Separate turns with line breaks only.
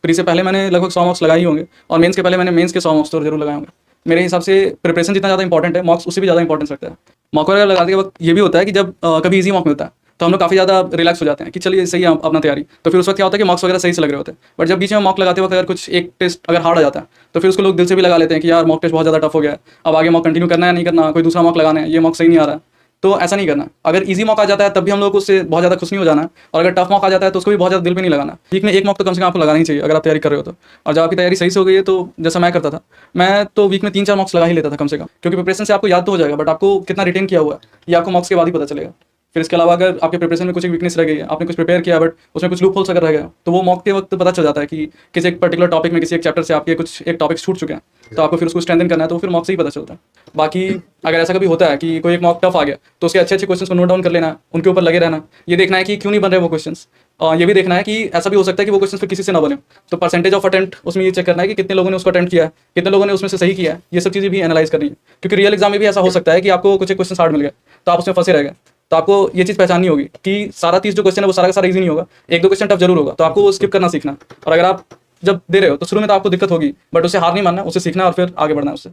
Pre से पहले मैंने लगभग 100 मॉक्स लगाए ही होंगे और मेंस के पहले मैंने मेंस के 100 मॉक्स तो जरूर लगाए होंगे। मेरे हिसाब से प्रिपरेशन जितना ज़्यादा इंपॉर्टेंट है, मॉक्स उससे भी ज़्यादा इंपॉर्टेंस रखता है। मॉक वगैरह लगाने के वक्त ये भी होता है कि जब कभी ईजी मॉक मिलता है तो हम लोग काफ़ी ज़्यादा रिलैक्स हो जाते हैं कि चलिए सही है अपना तैयारी, तो फिर उस वक्त क्या होता है कि मॉक्स वगैरह सही से लग रहे होते हैं। बट जब बीच में मॉक लगाते वक्त अगर कुछ एक टेस्ट अगर हार्ड आ जाता है तो फिर उसको लोग दिल से भी लगा लेते हैं कि यार मॉक टेस्ट बहुत ज़्यादा टफ हो गया है, अब आगे मॉक कंटिन्यू करना है नहीं करना, कोई दूसरा मॉक लगाना है, ये मॉक सही नहीं आ रहा है। तो ऐसा नहीं करना। अगर ईजी मॉक आ जाता है तब भी हम लोग को उससे बहुत ज़्यादा खुश नहीं हो जाना है, और अगर टफ मॉक आ जाता है तो उसको भी बहुत ज़्यादा दिल पे नहीं लगाना। वीक में एक मॉक तो कम से कम आपको लगाना ही चाहिए अगर आप तैयारी कर रहे हो तो। और जब आपकी तैयारी सही से हो गई है तो जैसा मैं करता था, मैं तो वीक में 3-4 मॉक्स लगा ही लेता था कम से कम, क्योंकि प्रिपरेशन से आपको याद तो हो जाएगा बट आपको कितना रिटेन किया हुआ है ये आपको मॉक्स के बाद ही पता चलेगा। फिर इसके अलावा अगर आपके प्रिपरेशन में कुछ एक वीकनेस रह गई है, आपने कुछ प्रिपेयर किया बट उसमें कुछ लूप होल्स अगर रह गया तो वो मॉक के वक्त पता चल जाता है कि किसी एक पर्टिकुलर टॉपिक में किसी एक चैप्टर से आपके कुछ एक टॉपिक छूट चुके हैं, तो आपको फिर उसको स्ट्रेंथन करना है, तो फिर मॉक से ही पता चलता है। बाकी अगर ऐसा कभी होता है कि कोई एक मॉक टफ आ गया तो उसके अच्छे अच्छे क्वेश्चंस को नोट डाउन कर लेना, उनके ऊपर लगे रहना, ये देखना है कि क्यों नहीं बन रहे वो क्वेश्चंस, और ये भी देखना है कि ऐसा भी हो सकता है कि वो क्वेश्चन फिर किसी से ना बने, तो परसेंटेज ऑफ अटेम्प्ट उसमें ये चेक करना है कि कितने लोगों ने उसको अटेम्प्ट किया है, कितने लोगों ने उसमें से सही किया है, ये सब चीज़ें भी एनालाइज करनी है। क्योंकि रियल एग्जाम में भी ऐसा हो सकता है कि आपको कुछ एक क्वेश्चन हार्ड मिल गया तो आप उसमें फंसे रह गए, तो आपको ये चीज़ पहचाननी होगी कि सारा 30 जो क्वेश्चन है वो सारा का सारा इजी नहीं होगा, एक दो क्वेश्चन टफ जरूर होगा, तो आपको वो स्किप करना सीखना। और अगर आप जब दे रहे हो तो शुरू में तो आपको दिक्कत होगी बट उससे हार नहीं मानना, उससे सीखना और फिर आगे बढ़ना है उससे।